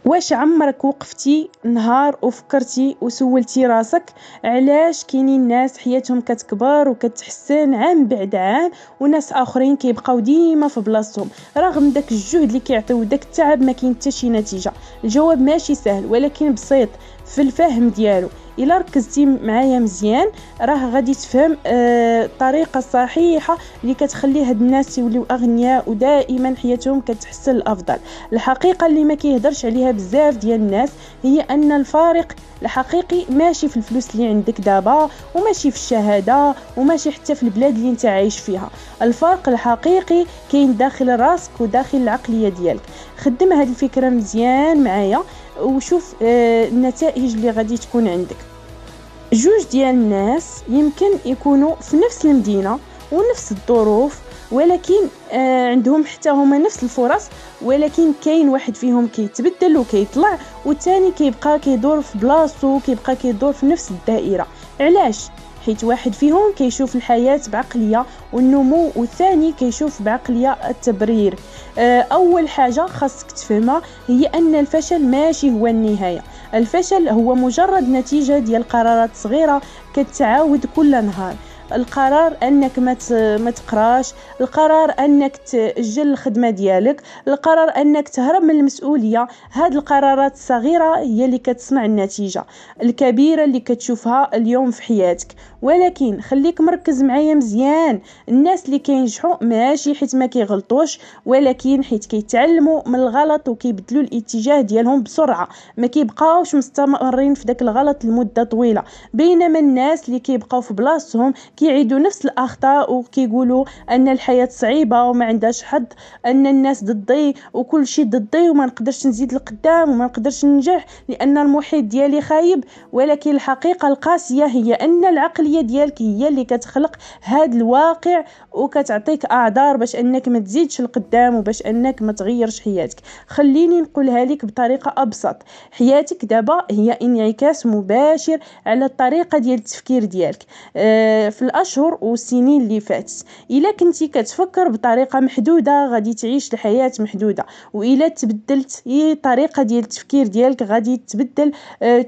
واش عمرك وقفتي نهار وفكرتي وسولتي راسك علاش كاينين ناس حياتهم كتكبر وكتحسن عام بعد عام وناس اخرين كيبقاو ديما في بلاصتهم رغم داك الجهد اللي كيعطيو داك التعب ما كاين حتى شي نتيجه؟ الجواب ماشي سهل ولكن بسيط في الفهم ديالو. الا ركزتي معايا مزيان راه غادي تفهم الطريقه الصحيحه اللي كتخلي هاد الناس يوليو اغنياء ودائما حياتهم كتحسن الافضل. الحقيقه اللي ما كيهضرش عليها بزاف ديال الناس هي ان الفارق الحقيقي ماشي في الفلوس اللي عندك دابا وماشي في الشهاده وماشي حتى في البلاد اللي انت عايش فيها. الفرق الحقيقي كاين داخل راسك وداخل العقليه ديالك. خدم هذه الفكره مزيان معايا وشوف النتائج اللي غادي تكون عندك. جوج ديال الناس يمكن يكونوا في نفس المدينه ونفس الظروف ولكن عندهم حتى هما نفس الفرص، ولكن كاين واحد فيهم كيتبدل وكيطلع والثاني كيبقى كيدور في بلاصتو كيبقى كيدور في نفس الدائره. علاش؟ حيت واحد فيهم كيشوف الحياه بعقليه والنمو والثاني كيشوف بعقليه التبرير. اول حاجه خاصك تفهمها هي ان الفشل ماشي هو النهايه. الفشل هو مجرد نتيجه ديال قرارات صغيره كتعاود كل نهار. القرار انك ما تقراش، القرار انك تاجل الخدمه ديالك، القرار انك تهرب من المسؤوليه. هاد القرارات الصغيره هي اللي كتصنع النتيجه الكبيره اللي كتشوفها اليوم في حياتك. ولكن خليك مركز معايا مزيان، الناس اللي كينجحوا ماشي حيت ما كيغلطوش ولكن حيت كيتعلموا من الغلط وكيبدلوا الاتجاه ديالهم بسرعه، ما كيبقاوش مستمرين في داك الغلط لمده طويله. بينما الناس اللي كيبقاو في بلاصتهم كيعيدوا نفس الاخطاء وكيقولوا ان الحياه صعيبه وما عندهاش حظ، ان الناس ضدي وكل شيء ضدي وما نقدرش نزيد لقدام وما نقدرش ننجح لان المحيط ديالي خايب. ولكن الحقيقه القاسيه هي ان العقليه ديالك هي اللي كتخلق هذا الواقع وكتعطيك اعذار باش انك ما تزيدش لقدام وباش انك ما تغيرش حياتك. خليني نقولها لك بطريقه ابسط، حياتك دابا هي انعكاس مباشر على الطريقه ديال التفكير ديالك في الاشهر والسنين اللي فاتت. الا كنتي كتفكر بطريقه محدوده غادي تعيش الحياه محدوده، والا تبدلت الطريقه ديال التفكير ديالك غادي تبدل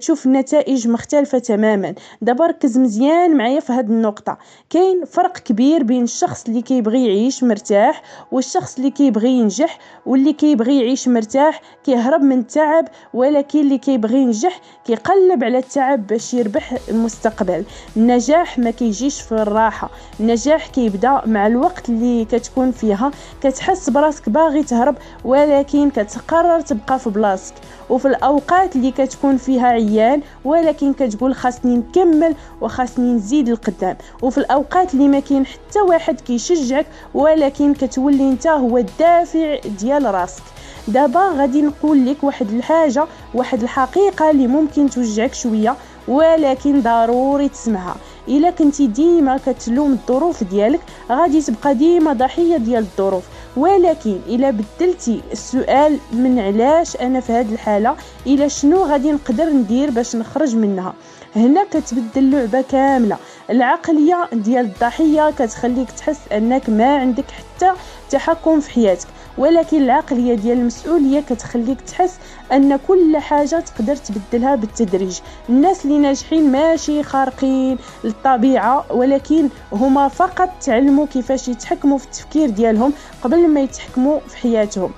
تشوف نتائج مختلفه تماما. دابا ركز مزيان معايا في هذه النقطه. كاين فرق كبير بين الشخص اللي كيبغي يعيش مرتاح والشخص اللي كيبغي ينجح. واللي كيبغي يعيش مرتاح كيهرب من التعب، ولكن اللي كيبغي ينجح كيقلب على التعب باش يربح المستقبل. النجاح ما كيجيش في الراحه، النجاح كيبدا مع الوقت اللي كتكون فيها كتحس براسك باغي تهرب ولكن كتقرر تبقى في بلاصتك، وفي الاوقات اللي كتكون فيها عيان ولكن كتقول خاصني نكمل وخاصني نزيد القدام، وفي الاوقات اللي ما كاين حتى واحد كيشجعك ولكن كتولي انت هو الدافع ديال راسك. دابا غادي نقول لك واحد الحاجه، واحد الحقيقه اللي ممكن توجعك شويه ولكن ضروري تسمعها. الا كنتي ديما كتلوم الظروف ديالك غادي تبقى ديما ضحيه ديال الظروف. ولكن الا بدلتي السؤال من علاش انا في هذه الحاله الى شنو غادي نقدر ندير باش نخرج منها، هنا كتبدل اللعبه كامله. العقليه ديال الضحيه كتخليك تحس انك ما عندك حتى تحكم في حياتك، ولكن العقليه ديال المسؤوليه كتخليك تحس ان كل حاجه تقدر تبدلها بالتدريج. الناس اللي ناجحين ماشي خارقين للطبيعه، ولكن هما فقط تعلموا كيفاش يتحكموا في التفكير ديالهم قبل ما يتحكموا في حياتهم.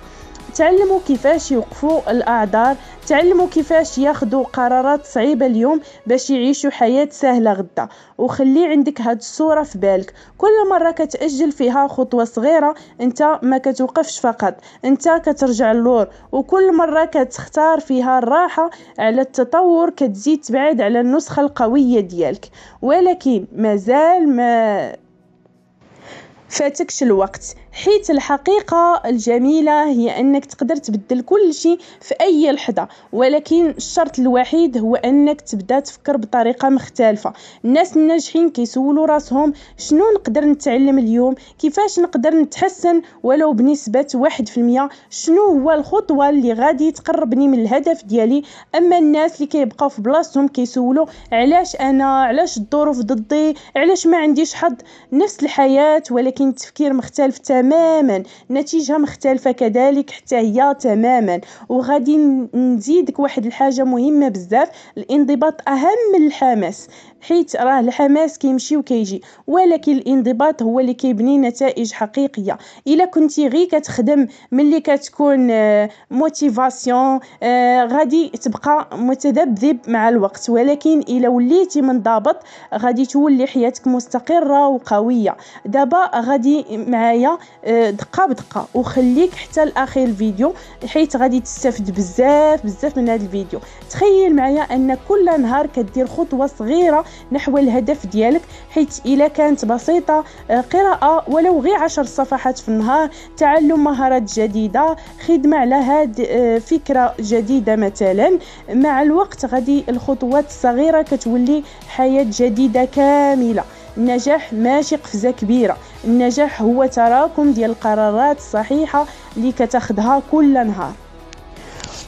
تعلموا كيفاش يوقفوا الاعذار، تعلموا كيفاش ياخذوا قرارات صعيبه اليوم باش يعيشوا حياه سهله غدا. وخلي عندك هاد الصوره في بالك، كل مره كتاجل فيها خطوه صغيره انت ما كتوقفش فقط، انت كترجع اللور، وكل مره كتختار فيها الراحه على التطور كتزيد تبعد على النسخه القويه ديالك. ولكن مازال ما فاتكش الوقت، حيت الحقيقة الجميلة هي أنك تقدر تبدل كل شيء في أي لحظة، ولكن الشرط الوحيد هو أنك تبدأ تفكر بطريقة مختلفة. الناس الناجحين كيسولوا راسهم شنو نقدر نتعلم اليوم، كيفاش نقدر نتحسن ولو بنسبة 1%، شنو هو الخطوة اللي غادي تقربني من الهدف ديالي. أما الناس اللي كيبقاو في بلاصتهم كيسولوا علاش أنا، علاش الظروف ضدي، علاش ما عنديش حظ. نفس الحياة ولكن تفكير مختلف تماما. تماما، نتيجة مختلفة كذلك حتى هي تماما. وغادي نزيدك واحد الحاجة مهمة بزاف، الانضباط أهم من الحماس، حيت راه الحماس كيمشي وكيجي، ولكن الانضباط هو اللي كيبني نتائج حقيقية. إلا كنتي غير كتخدم ملي كتكون موتيفاسيون، غادي تبقى متذبذب مع الوقت، ولكن إلا وليتي منضبط غادي تولي حياتك مستقرة وقوية. دابا غادي معايا دقة بدقة، وخليك حتى الأخير الفيديو حيت غادي تستفد بزاف من هذا الفيديو. تخيل معايا أن كل نهار كدير خطوة صغيرة نحو الهدف ديالك، حيت إلا كانت بسيطة، قراءة ولو غير 10 صفحات في النهار، تعلم مهارات جديدة، خدمة على هاد فكرة جديدة مثلا، مع الوقت غادي الخطوات الصغيرة كتولي حياة جديدة كاملة. النجاح ماشي قفزة كبيرة، النجاح هو تراكم ديال القرارات الصحيحة اللي كتاخدها كل نهار.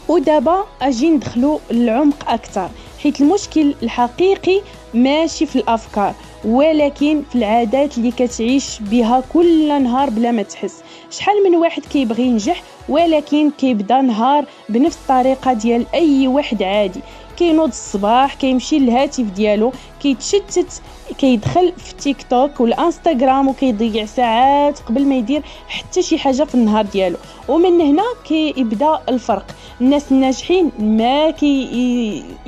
ودابا اجي ندخلو للعمق اكثر، حيت المشكل الحقيقي ماشي في الافكار، ولكن في العادات اللي كتعيش بها كل نهار بلا ما تحس. شحال من واحد كيبغي ينجح ولكن كيبدا نهار بنفس الطريقه ديال اي واحد عادي، كينوض الصباح، كيمشي للهاتف ديالو، كيتشتت، كيدخل في تيك توك والانستغرام وكيضيع ساعات قبل ما يدير حتى شي حاجه في النهار ديالو. ومن هنا كيبدا الفرق. الناس الناجحين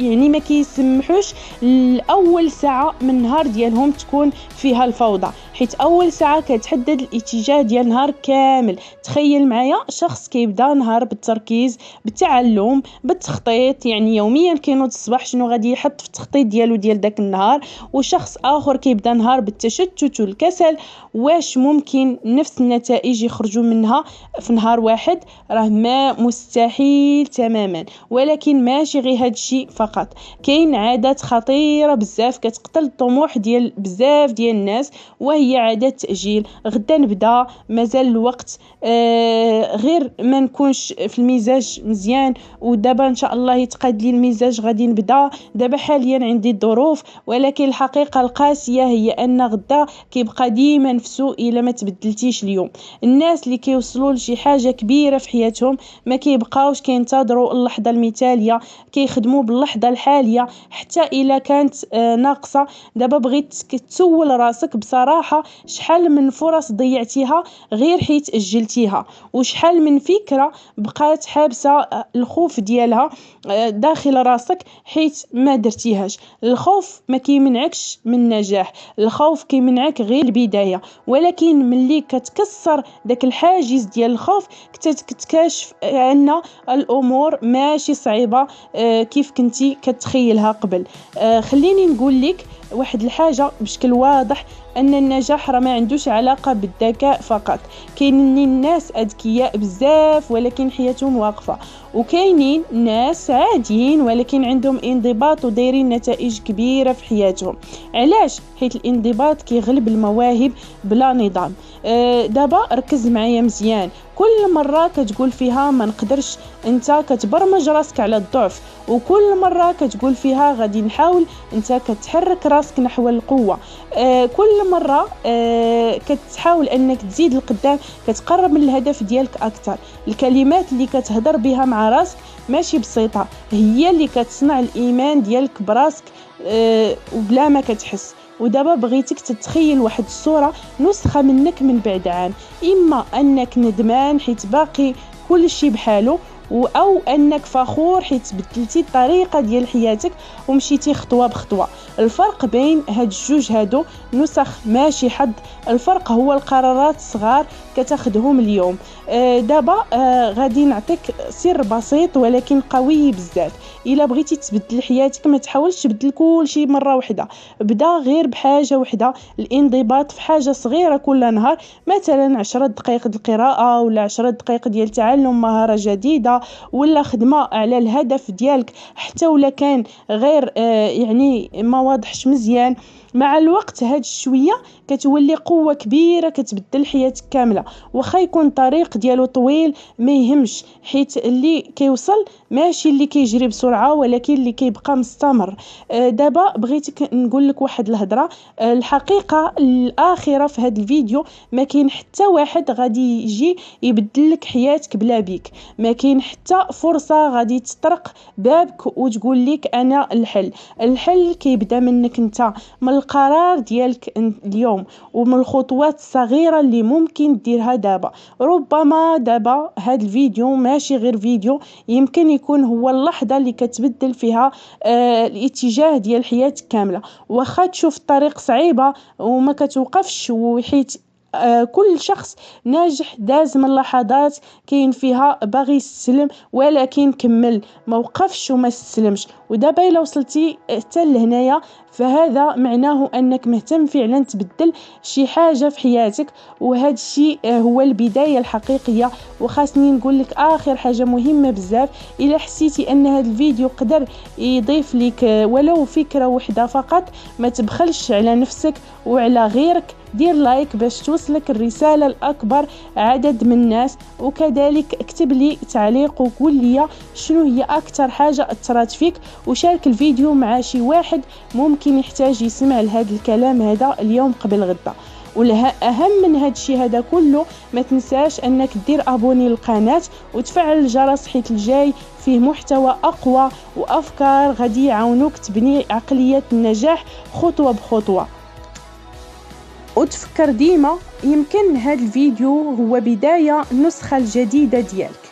ما كيسمحوش الاول ساعه من النهار ديالهم تكون فيها الفوضى، حيت اول ساعه كتحدد الاتجاه ديال النهار كامل. تخيل معايا شخص كيبدا نهار بالتركيز، بالتعلم، بالتخطيط، يعني يوميا كينوض الصباح شنو غادي يحط في التخطيط ديالو ديال داك النهار، وشخص اخر كيبدا نهار بالتشتت والكسل. واش ممكن نفس النتائج يخرجوا منها في نهار واحد؟ راه ما مستحيل تماما. ولكن ماشي غير هاد الشيء فقط، كاين عادات خطيره بزاف كتقتل الطموح ديال بزاف ديال الناس، وهي عاده التاجيل. غدا نبدا، مازال الوقت، غير ما نكونش في المزاج مزيان، ودابا ان شاء الله يتقاد لي المزاج غادي نبدا، دابا حاليا عندي الظروف. ولكن الحقيقه القاسيه هي ان غدا كيبقى ديما نفسو الا ما تبدلتيش اليوم. الناس اللي كيوصلوا لشي حاجه كبيره في حياتهم ما كيبقاوش كينتظروا اللحظه المثاليه، كيخدموا باللحظه الحاليه حتى الا كانت ناقصه. دابا بغيت تسول راسك بصراحه، شحال من فرص ضيعتيها غير حيت اجلتيها، وشحال من فكره بقات حابسه الخوف ديالها داخل راسك حيت ما درتيهاش. الخوف ما كيمنعكش من النجاح، الخوف كيمنعك غير البدايه، ولكن ملي كتكسر داك الحاجز ديال الخوف كتكتشف ان الامور ماشي صعيبه كيف كنتي كتخيلها قبل. خليني نقول لك واحد الحاجه بشكل واضح، ان النجاح راه ما عندوش علاقه بالذكاء فقط. كاينين الناس اذكياء بزاف ولكن حياتهم واقفه، وكاينين ناس عاديين ولكن عندهم انضباط ودايرين نتائج كبيره في حياتهم. علاش؟ حيت الانضباط كيغلب المواهب بلا نظام. دابا ركز معايا مزيان، كل مره كتقول فيها ما نقدرش انت كتبرمج راسك على الضعف، وكل مره كتقول فيها غادي نحاول انت كتحرك راسك نحو القوه. كل مره كتحاول انك تزيد القدام، كتقرب من الهدف ديالك اكثر. الكلمات اللي كتهضر بها مع راسك ماشي بسيطه، هي اللي كتصنع الايمان ديالك براسك وبلا ما كتحس. ودابا بغيتك تتخيل واحد الصوره، نسخه منك من بعد عام، اما انك ندمان حيت باقي كل شيء بحاله، او انك فخور حيت بدلتي الطريقه ديال حياتك ومشيتي خطوه بخطوه. الفرق بين هاد الجوج هادو نسخ ماشي حد، الفرق هو القرارات الصغار كتاخدهم اليوم. دابا غادي نعطيك سر بسيط ولكن قوي بزاف. الا بغيتي تبدل حياتك ما تحاولش تبدل كل شيء مره واحده، بدا غير بحاجه واحده، الانضباط في حاجه صغيره كل نهار، مثلا 10 دقائق ديال القراءه، ولا 10 دقائق ديال تعلم مهاره جديده، ولا خدمه على الهدف ديالك حتى ولا كان غير يعني ما واضحش مزيان. مع الوقت هاد الشويه كتولي قوه كبيره كتبدل حياتك كامله. واخا يكون الطريق ديالو طويل ما يهمش، حيت اللي كيوصل ماشي اللي كيجري بسرعة ولكن اللي كيبقى مستمر. دابا بغيتك نقول لك واحد الهضرة. الحقيقة الآخرة في هذا الفيديو، ما كاين حتى واحد غادي يجي يبدل لك حياتك بلا بيك، ما كاين حتى فرصة غادي تطرق بابك وتقول لك أنا الحل كيبدا منك انت، من القرار ديالك اليوم، ومن الخطوات الصغيرة اللي ممكن ديرها دابا. ربما دابا هاد الفيديو ماشي غير فيديو، يمكن يكون هو اللحظة اللي كتبدل فيها الاتجاه ديال حياتك كاملة. واخا تشوف الطريق صعيبة وما كتوقفش، وحيت كل شخص ناجح داز من لحظات كاين فيها باغي يستسلم، ولكن كمل، ما وقفش وما استسلمش. ودابا الا وصلتي حتى لهنايا، فهذا معناه انك مهتم فعلا تبدل شي حاجه في حياتك، وهذا الشيء هو البدايه الحقيقيه. وخاصني نقول لك اخر حاجه مهمه بزاف، الا حسيتي ان هذا الفيديو قدر يضيف لك ولو فكره واحده فقط، ما تبخلش على نفسك وعلى غيرك، دير لايك باش توصلك الرسالة لأكبر عدد من الناس. وكذلك اكتب لي تعليق وقول لي شنو هي أكتر حاجة أثرت فيك، وشارك الفيديو مع شي واحد ممكن يحتاج يسمع لهذا الكلام هذا اليوم قبل غدا. والأهم من هذا الشيء هذا كله، ما تنساش أنك دير أبوني للقناة وتفعل الجرس، حيت الجاي فيه محتوى أقوى وأفكار غادي يعاونوك تبني عقلية النجاح خطوة بخطوة. وتفكر ديما، يمكن هذا الفيديو هو بداية النسخة الجديدة ديالك.